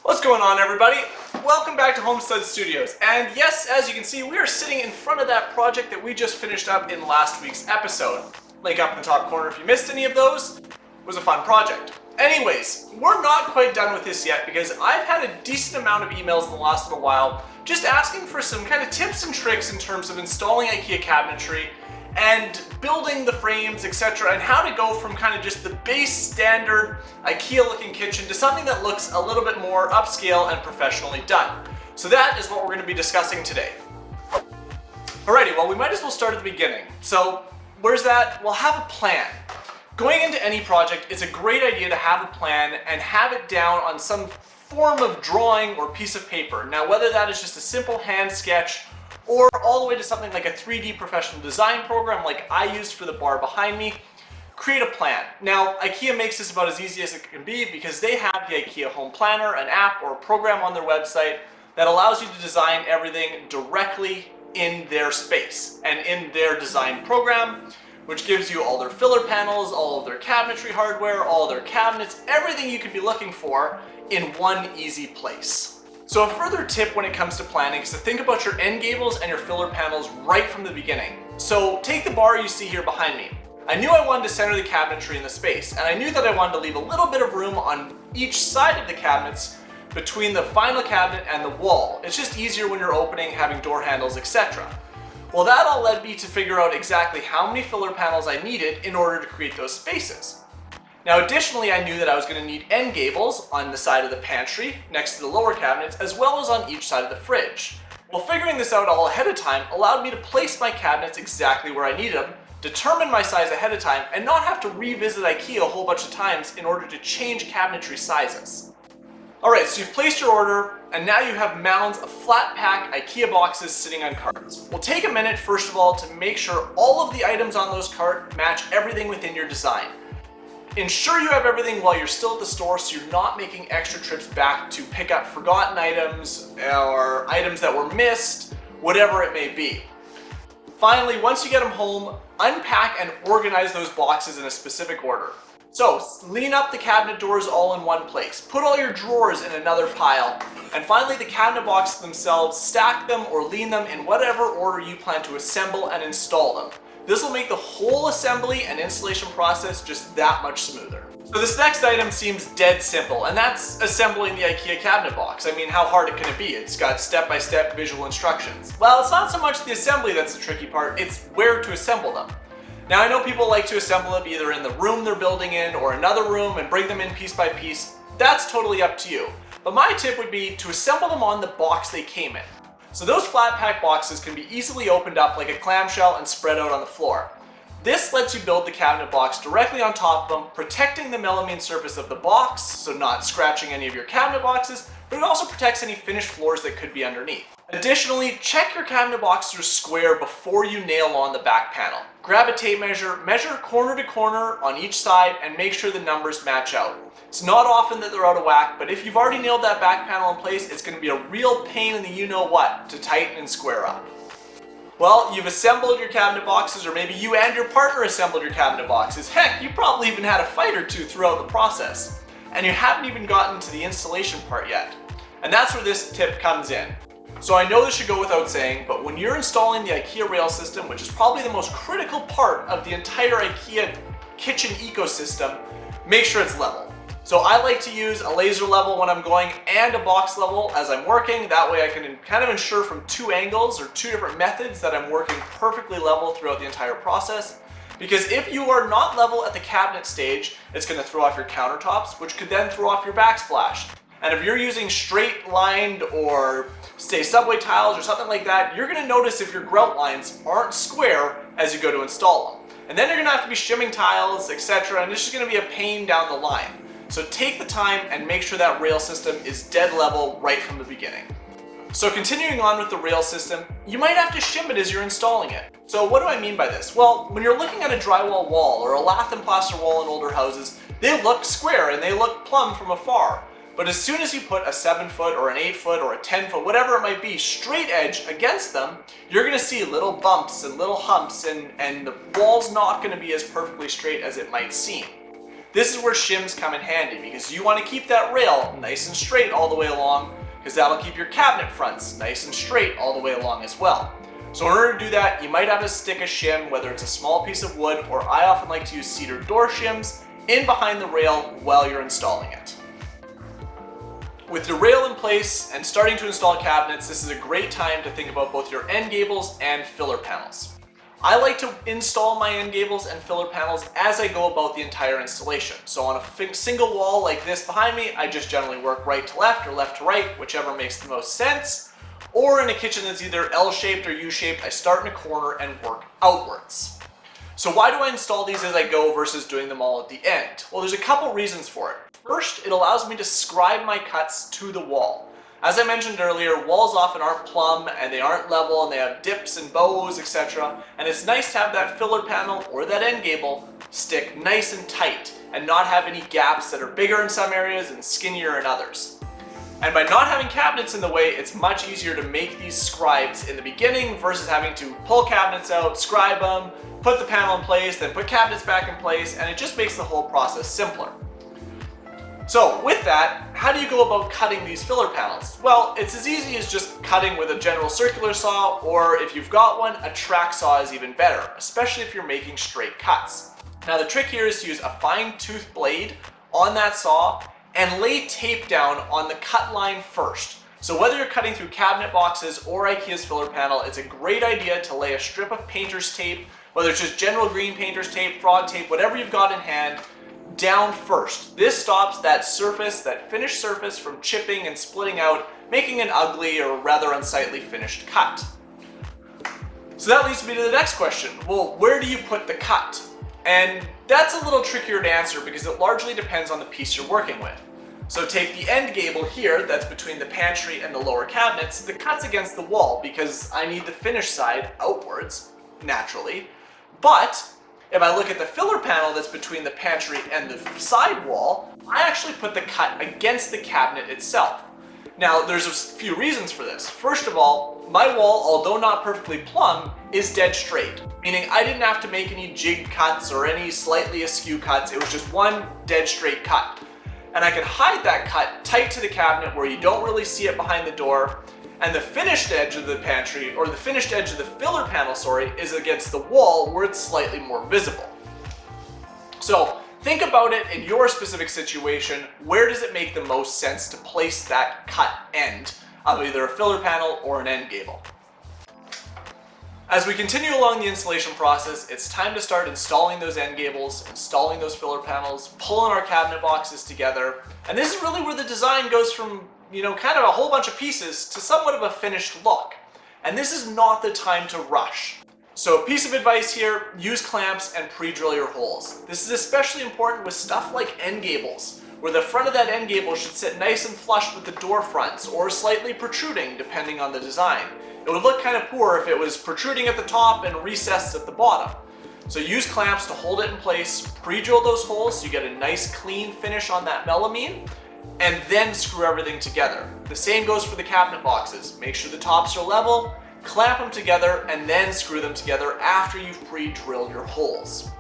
What's going on, everybody? Welcome back to Homestead Studios. And yes, as you can see, we are sitting in front of that project that we just finished up in last week's episode. Link up in the top corner if you missed any of those. It was a fun project. Anyways, we're not quite done with this yet because I've had a decent amount of emails in the last little while just asking for some kind of tips and tricks in terms of installing IKEA cabinetry and building the frames, etc., and how to go from kind of just the base standard IKEA looking kitchen to something that looks a little bit more upscale and professionally done. So that is what we're going to be discussing today. Alrighty, well, we might as well start at the beginning. So where's that? Well, have a plan. Going into any project, it's a great idea to have a plan and have it down on some form of drawing or piece of paper. Now, whether that is just a simple hand sketch or all the way to something like a 3D professional design program like I used for the bar behind me, create a plan. Now, IKEA makes this about as easy as it can be because they have the IKEA Home Planner, an app or a program on their website that allows you to design everything directly in their space and in their design program, which gives you all their filler panels, all of their cabinetry hardware, all their cabinets, everything you could be looking for in one easy place. So a further tip when it comes to planning is to think about your end gables and your filler panels right from the beginning. So take the bar you see here behind me. I knew I wanted to center the cabinetry in the space, and I knew that I wanted to leave a little bit of room on each side of the cabinets between the final cabinet and the wall. It's just easier when you're opening, having door handles, etc. Well, that all led me to figure out exactly how many filler panels I needed in order to create those spaces. Now, additionally, I knew that I was going to need end gables on the side of the pantry, next to the lower cabinets, as well as on each side of the fridge. Well, figuring this out all ahead of time allowed me to place my cabinets exactly where I needed them, determine my size ahead of time, and not have to revisit IKEA a whole bunch of times in order to change cabinetry sizes. Alright, so you've placed your order, and now you have mounds of flat pack IKEA boxes sitting on carts. We'll take a minute, first of all, to make sure all of the items on those carts match everything within your design. Ensure you have everything while you're still at the store so you're not making extra trips back to pick up forgotten items or items that were missed, whatever it may be. Finally, once you get them home, unpack and organize those boxes in a specific order. So, lean up the cabinet doors all in one place, put all your drawers in another pile, and finally the cabinet boxes themselves, stack them or lean them in whatever order you plan to assemble and install them. This will make the whole assembly and installation process just that much smoother. So this next item seems dead simple, and that's assembling the IKEA cabinet box. I mean, how hard can it be? It's got step-by-step visual instructions. Well, it's not so much the assembly that's the tricky part, it's where to assemble them. Now, I know people like to assemble them either in the room they're building in or another room and bring them in piece by piece. That's totally up to you. But my tip would be to assemble them on the box they came in. So those flat pack boxes can be easily opened up like a clamshell and spread out on the floor. This lets you build the cabinet box directly on top of them, protecting the melamine surface of the box, so not scratching any of your cabinet boxes, but it also protects any finished floors that could be underneath. Additionally, check your cabinet boxes are square before you nail on the back panel. Grab a tape measure, measure corner to corner on each side, and make sure the numbers match out. It's not often that they're out of whack, but if you've already nailed that back panel in place, it's going to be a real pain in the you-know-what to tighten and square up. Well, you've assembled your cabinet boxes, or maybe you and your partner assembled your cabinet boxes. Heck, you probably even had a fight or two throughout the process. And you haven't even gotten to the installation part yet. And that's where this tip comes in. So I know this should go without saying, but when you're installing the IKEA rail system, which is probably the most critical part of the entire IKEA kitchen ecosystem, make sure it's level. So I like to use a laser level when I'm going and a box level as I'm working. That way I can kind of ensure from two angles or two different methods that I'm working perfectly level throughout the entire process. Because if you are not level at the cabinet stage, it's going to throw off your countertops, which could then throw off your backsplash. And if you're using straight lined or say subway tiles or something like that, you're going to notice if your grout lines aren't square as you go to install them. And then you're going to have to be shimming tiles, etc. And it's just going to be a pain down the line. So take the time and make sure that rail system is dead level right from the beginning. So continuing on with the rail system, you might have to shim it as you're installing it. So what do I mean by this? Well, when you're looking at a drywall wall or a lath and plaster wall in older houses, they look square and they look plumb from afar. But as soon as you put a 7-foot or an 8-foot or a 10-foot, whatever it might be, straight edge against them, you're going to see little bumps and little humps, and the wall's not going to be as perfectly straight as it might seem. This is where shims come in handy because you want to keep that rail nice and straight all the way along, because that'll keep your cabinet fronts nice and straight all the way along as well. So in order to do that, you might have to stick a shim, whether it's a small piece of wood, or I often like to use cedar door shims, in behind the rail while you're installing it. With your rail in place and starting to install cabinets, this is a great time to think about both your end gables and filler panels. I like to install my end gables and filler panels as I go about the entire installation. So on a single wall like this behind me, I just generally work right to left or left to right, whichever makes the most sense. Or in a kitchen that's either L-shaped or U-shaped, I start in a corner and work outwards. So why do I install these as I go versus doing them all at the end? Well, there's a couple reasons for it. First, it allows me to scribe my cuts to the wall. As I mentioned earlier, walls often aren't plumb and they aren't level and they have dips and bows, etc. And it's nice to have that filler panel or that end gable stick nice and tight and not have any gaps that are bigger in some areas and skinnier in others. And by not having cabinets in the way, it's much easier to make these scribes in the beginning versus having to pull cabinets out, scribe them, put the panel in place, then put cabinets back in place, and it just makes the whole process simpler. So with that, how do you go about cutting these filler panels? Well, it's as easy as just cutting with a general circular saw, or if you've got one, a track saw is even better, especially if you're making straight cuts. Now the trick here is to use a fine tooth blade on that saw and lay tape down on the cut line first. So whether you're cutting through cabinet boxes or IKEA's filler panel, it's a great idea to lay a strip of painter's tape, whether it's just general green painter's tape, frog tape, whatever you've got in hand, down first. This stops that surface, that finished surface, from chipping and splitting out, making an ugly or rather unsightly finished cut. So that leads me to the next question. Well, where do you put the cut? And that's a little trickier to answer because it largely depends on the piece you're working with. So take the end gable here, that's between the pantry and the lower cabinets. The cut's against the wall because I need the finished side outwards, naturally. But if I look at the filler panel that's between the pantry and the side wall, I actually put the cut against the cabinet itself. Now, there's a few reasons for this. First of all, my wall, although not perfectly plumb, is dead straight, meaning I didn't have to make any jig cuts or any slightly askew cuts. It was just one dead straight cut. And I could hide that cut tight to the cabinet where you don't really see it behind the door, and the finished edge of the pantry, or the finished edge of the filler panel, is against the wall where it's slightly more visible. So think about it in your specific situation. Where does it make the most sense to place that cut end of either a filler panel or an end gable? As we continue along the installation process, it's time to start installing those end gables, installing those filler panels, pulling our cabinet boxes together. And this is really where the design goes from, kind of a whole bunch of pieces to somewhat of a finished look. And this is not the time to rush. So a piece of advice here, use clamps and pre-drill your holes. This is especially important with stuff like end gables, where the front of that end gable should sit nice and flush with the door fronts or slightly protruding depending on the design. It would look kind of poor if it was protruding at the top and recessed at the bottom. So use clamps to hold it in place, pre-drill those holes so you get a nice clean finish on that melamine, and then screw everything together. The same goes for the cabinet boxes. Make sure the tops are level, clamp them together, and then screw them together after you've pre-drilled your holes.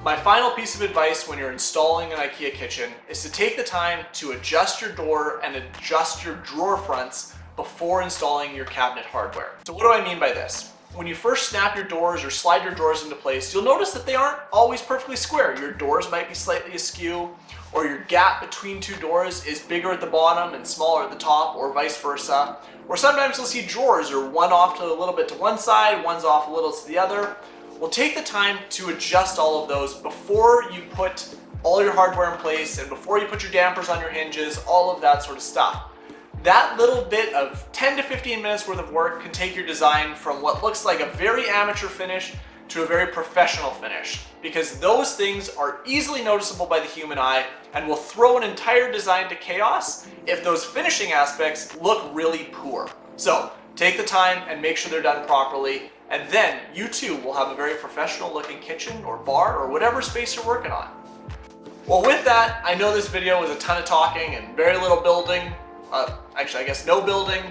My final piece of advice when you're installing an IKEA kitchen is to take the time to adjust your door and adjust your drawer fronts before installing your cabinet hardware. So what do I mean by this? When you first snap your doors or slide your drawers into place, you'll notice that they aren't always perfectly square. Your doors might be slightly askew, or your gap between two doors is bigger at the bottom and smaller at the top, or vice versa. Or sometimes you'll see drawers are one off to a little bit to one side, one's off a little to the other. Well, take the time to adjust all of those before you put all your hardware in place and before you put your dampers on your hinges, all of that sort of stuff. That little bit of 10 to 15 minutes worth of work can take your design from what looks like a very amateur finish to a very professional finish, because those things are easily noticeable by the human eye and will throw an entire design to chaos if those finishing aspects look really poor. So take the time and make sure they're done properly, and then you too will have a very professional looking kitchen or bar or whatever space you're working on. Well, with that, I know this video was a ton of talking and very little building. Actually, I guess no building,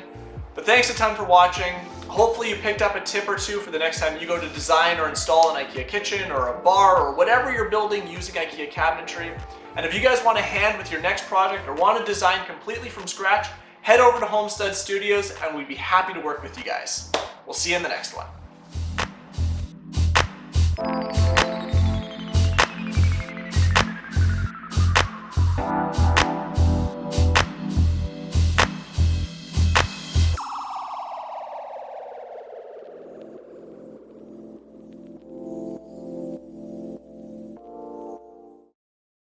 but thanks a ton for watching. Hopefully you picked up a tip or two for the next time you go to design or install an IKEA kitchen or a bar or whatever you're building using IKEA cabinetry. And if you guys want a hand with your next project or want to design completely from scratch, head over to Homestead Studios and we'd be happy to work with you guys. We'll see you in the next one.